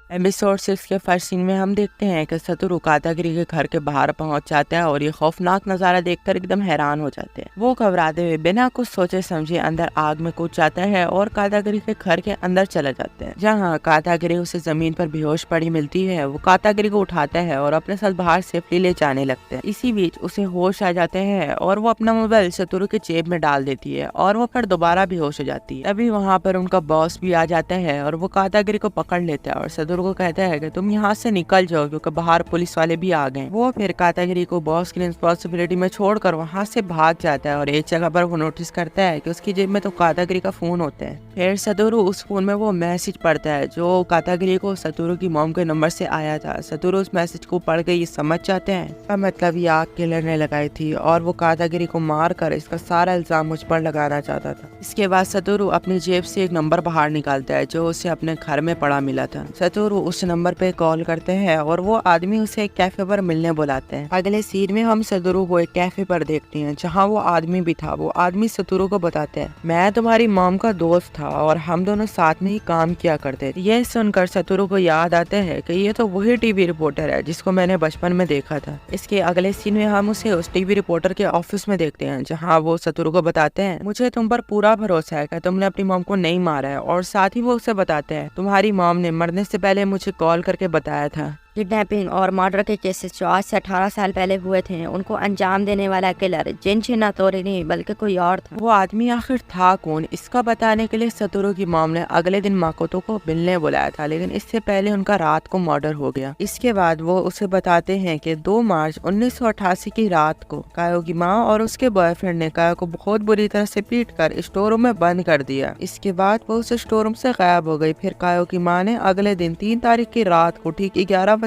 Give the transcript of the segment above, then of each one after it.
Episode 6 के first scene में हम देखते हैं कि सतोरू कातागिरी के घर के बाहर पहुंच जाता है और ये खौफनाक नजारा देखकर एकदम हैरान हो जाते हैं। वो घबराते हुए बिना कुछ सोचे समझे अंदर आग में कूद जाता है और कातागिरी के घर के अंदर चले जाते हैं, जहाँ कातागिरी उसे जमीन पर बेहोश पड़ी मिलती है। वो कातागिरी को उठाता है और अपने साथ बाहर सेफली ले जाने लगते हैं। इसी बीच उसे होश आ जाते हैं और वो अपना मोबाइल सतोरू के जेब में डाल देती है और वो फिर दोबारा बेहोश हो जाती है। तभी वहाँ पर उनका बॉस भी आ जाता है और वो कातागिरी को पकड़ लेता है और सतोरू को कहता है कि तुम यहाँ से निकल जाओ क्योंकि बाहर पुलिस वाले भी आ गए। वो फिर कातागिरी को बॉस की रिस्पॉन्सिबिलिटी में छोड़कर वहाँ से भाग जाता है और एक जगह पर वो नोटिस करता है कि उसकी जेब में तो कातागिरी का फोन होता है। फिर सतोरू उस फोन में वो मैसेज पढ़ता है जो कातागिरी को सतोरू की मॉम के नंबर से आया था। सतोरू उस मैसेज को पढ़ के ये समझ जाते हैं मतलब ये आग किलर ने लगाई थी और वो कातागिरी को मार कर इसका सारा इल्जाम मुझ पर लगाना चाहता था। इसके बाद सतोरू अपनी जेब से एक नंबर बाहर निकालता है जो उसे अपने घर में पड़ा मिला था। सतोरू उस नंबर पे कॉल करते हैं और वो आदमी उसे एक कैफे पर मिलने बुलाते हैं। अगले सीन में हम सतोरू को एक कैफे पर देखते हैं जहाँ वो आदमी भी था। वो आदमी सतोरू को बताते हैं मैं तुम्हारी मॉम का दोस्त था और हम दोनों साथ में ही काम किया करते थे। यह सुनकर सतोरू को याद आता है कि ये तो वही टीवी रिपोर्टर है जिसको मैंने बचपन में देखा था। इसके अगले सीन में हम उसे उस टीवी रिपोर्टर के ऑफिस में देखते हैं जहाँ वो सतोरू को बताते हैं मुझे तुम पर पूरा भरोसा है कि तुमने अपनी मॉम को नहीं मारा है। और साथ ही वो उसे बताते हैं तुम्हारी मॉम ने मरने से पहले मुझे कॉल करके बताया था किडनैपिंग और मर्डर के केसेस जो आज से 18 साल पहले हुए थे उनको अंजाम देने वाला किलर जिन छिन्नातोरी नहीं बल्कि कोई और था। वो आदमी आखिर था कौन, इसका बताने के लिए सतोरू की मॉम ने अगले दिन माकोतो को मिलने बुलाया था, लेकिन इससे पहले उनका रात को मर्डर हो गया। इसके बाद वो उसे बताते हैं कि 2 मार्च 1988 की रात को कायो की माँ और उसके बॉयफ्रेंड ने कायो को बहुत बुरी तरह से पीट कर स्टोर रूम में बंद कर दिया। इसके बाद वो उस स्टोर रूम से गायब हो गई। फिर कायो की माँ ने अगले दिन 3 तारीख की रात को ठीक 11:30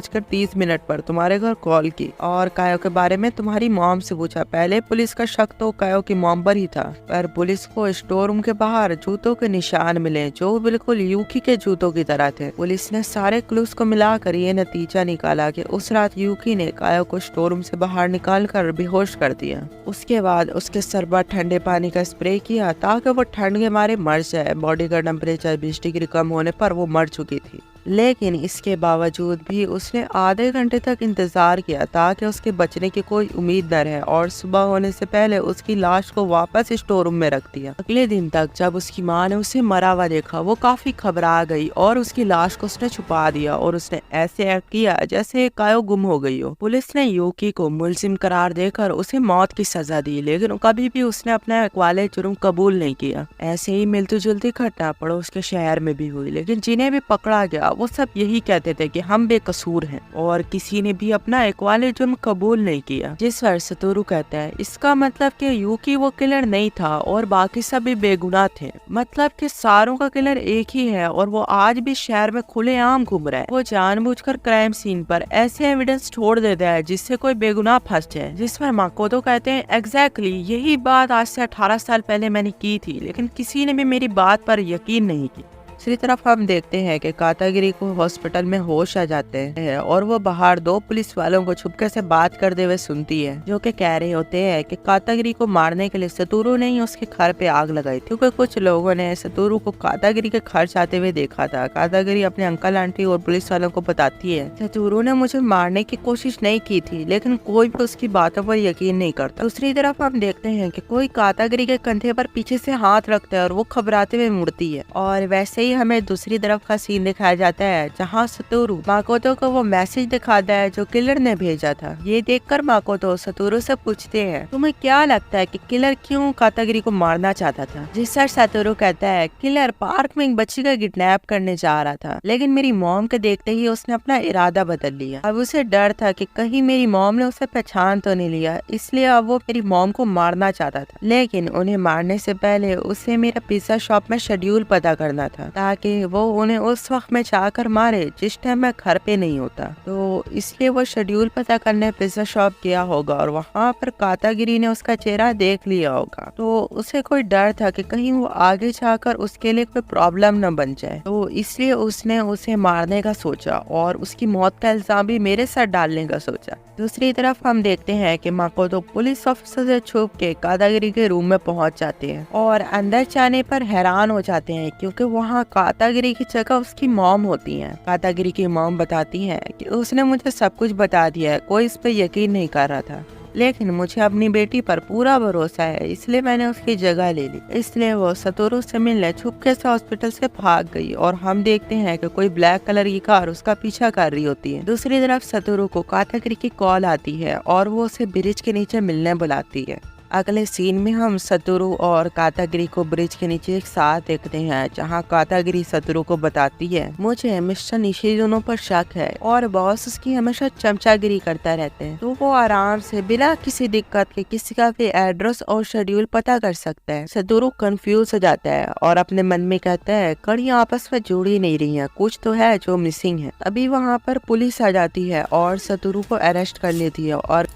पर तुम्हारे घर कॉल की और कायो के बारे में तुम्हारी मॉम से पूछा। पहले पुलिस का शक तो कायो की मॉम पर ही था, पर पुलिस को स्टोर रूम के बाहर जूतों के निशान मिले जो बिल्कुल यूकी के जूतों की तरह थे। पुलिस ने सारे क्लूज को मिलाकर ये नतीजा निकाला कि उस रात यूकी ने कायो को स्टोर रूम से बाहर निकाल कर बेहोश कर दिया। उसके बाद उसके सर पर ठंडे पानी का स्प्रे किया ताकि वो ठंड के मारे मर जाए। बॉडी का टेम्परेचर 20 डिग्री कम होने पर वो मर चुकी थी, लेकिन इसके बावजूद भी उसने आधे घंटे तक इंतजार किया ताकि उसके बचने की कोई उम्मीद न रहे और सुबह होने से पहले उसकी लाश को वापस स्टोर रूम में रख दिया। अगले दिन तक जब उसकी माँ ने उसे मरा हुआ देखा वो काफी घबरा गई और उसकी लाश को उसने छुपा दिया और उसने ऐसे एक्ट किया जैसे कायो गुम हो गई हो। पुलिस ने यूकी को मुलजिम करार देकर उसे मौत की सजा दी, लेकिन कभी भी उसने अपना वाले जुर्म कबूल नहीं किया। ऐसे ही मिलती जुलती घटना पड़ोस के शहर में भी हुई, लेकिन जिन्हें भी पकड़ा गया वो सब यही कहते थे कि हम बेकसूर हैं और किसी ने भी अपना इकबाले जुर्म कबूल नहीं किया। जिस पर सतोरू कहता है इसका मतलब कि यूकी वो किलर नहीं था और बाकी सब भी बेगुनाह थे, मतलब कि सारों का किलर एक ही है और वो आज भी शहर में खुलेआम घूम रहा है। वो जानबूझकर क्राइम सीन पर ऐसे एविडेंस छोड़ देता है जिससे कोई बेगुनाह फंस जाए। जिस पर माकोतो कहते हैं एग्जैक्टली यही बात आज से 18 साल पहले मैंने की थी, लेकिन किसी ने भी मेरी बात पर यकीन नहीं की। दूसरी तरफ हम देखते हैं कि कातागिरी को हॉस्पिटल में होश आ जाते हैं और वो बाहर 2 पुलिस वालों को छुपके से बात करते हुए सुनती है जो कि कह रहे होते हैं कि कातागिरी को मारने के लिए सतोरू ने ही उसके घर पे आग लगाई थी, क्योंकि कुछ लोगों ने सतोरू को कातागिरी के घर जाते हुए देखा था। कातागिरी अपने अंकल आंटी और पुलिस वालों को बताती है सतोरू ने मुझे मारने की कोशिश नहीं की थी, लेकिन कोई भी उसकी बातों पर यकीन नहीं करता। दूसरी तरफ हम देखते हैं कि कोई कातागिरी के कंधे पर पीछे से हाथ रखता है और वो घबराते हुए मुड़ती है और वैसे हमें दूसरी तरफ का सीन दिखाया जाता है जहाँ सतोरू माकोतो को वो मैसेज दिखाता है जो किलर ने भेजा था। ये देखकर माकोतो सतोरू से पूछते हैं तुम्हें क्या लगता है कि किलर क्यों कातागिरी को मारना चाहता था। जिस पर सतोरू कहता है किलर पार्क में एक बच्ची का किडनैप करने जा रहा था, लेकिन मेरी मॉम के देखते ही उसने अपना इरादा बदल लिया। अब उसे डर था कि कहीं मेरी मॉम ने उसे पहचान तो नहीं लिया, इसलिए अब वो मेरी मॉम को मारना चाहता था, लेकिन उन्हें मारने से पहले उसे मेरा पिज्जा शॉप में शेड्यूल पता करना था ताकि वो उन्हें उस वक्त में चाहकर मारे जिस टाइम मैं घर पे नहीं होता। तो इसलिए वो शेड्यूल पता करने पिज्जा शॉप गया होगा और वहाँ पर कातागिरी ने उसका चेहरा देख लिया होगा। तो उसे कोई डर था कि कहीं वो आगे जाकर उसके लिए कोई प्रॉब्लम न बन जाए, तो इसलिए उसने उसे मारने का सोचा और उसकी मौत का इल्जाम भी मेरे साथ डालने का सोचा। दूसरी तरफ हम देखते हैं कि माकोतो पुलिस ऑफिसर से छुप के कातागिरी के रूम में पहुंच जाते हैं और अंदर जाने पर हैरान हो जाते हैं क्योंकि वहाँ कातागिरी की जगह उसकी मॉम होती है। कातागिरी की मॉम बताती है कि उसने मुझे सब कुछ बता दिया है, कोई इस पे यकीन नहीं कर रहा था, लेकिन मुझे अपनी बेटी पर पूरा भरोसा है, इसलिए मैंने उसकी जगह ले ली। इसलिए वो सतोरू से मिलने चुपके से हॉस्पिटल से भाग गई और हम देखते हैं कि कोई ब्लैक कलर की कार उसका पीछा कर रही होती है। दूसरी तरफ सतोरू को कातागिरी की कॉल आती है और वो उसे ब्रिज के नीचे मिलने बुलाती है। अगले सीन में हम सतोरू और कातागिरी को ब्रिज के नीचे एक साथ देखते हैं, जहां कातागिरी सतोरू को बताती है, मुझे मिस्टर निशिजुनो पर शक है और बॉस उसकी हमेशा चमचागिरी करता रहते हैं, तो वो आराम से बिना किसी दिक्कत के किसी का भी एड्रेस और शेड्यूल पता कर सकता है। सतोरू कंफ्यूज हो जाता है और अपने मन में कहता है कड़ियां आपस में जुड़ी नहीं रही हैं, कुछ तो है जो मिसिंग है। अभी वहाँ पर पुलिस आ जाती है और सतोरू को अरेस्ट कर लेती है और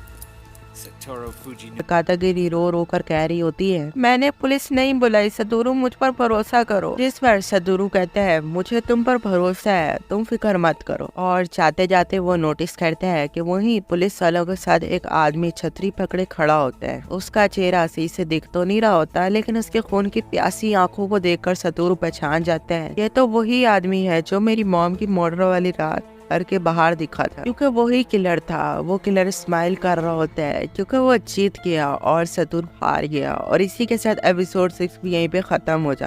कातागिरी रो रो कर कह रही होती है, मैंने पुलिस नहीं बुलाई सतोरू, मुझ पर भरोसा करो। जिस पर सतोरू कहता है, मुझे तुम पर भरोसा है, तुम फिक्र मत करो। और जाते जाते वो नोटिस करता है कि वहीं पुलिस वालों के साथ एक आदमी छतरी पकड़े खड़ा होता है। उसका चेहरा सही से दिख तो नहीं रहा होता, लेकिन उसके खून की प्यासी आंखों को देखकर सतोरू पहचान जाता है, ये तो वही आदमी है जो मेरी मॉम की मर्डर वाली रात घर के बाहर दिखा था, क्योंकि वही किलर था। वो किलर स्माइल कर रहा होता है क्योंकि वो जीत गया और सतोरू हार गया। और इसी के साथ एपिसोड 6 भी यहीं पे खत्म हो जाता है।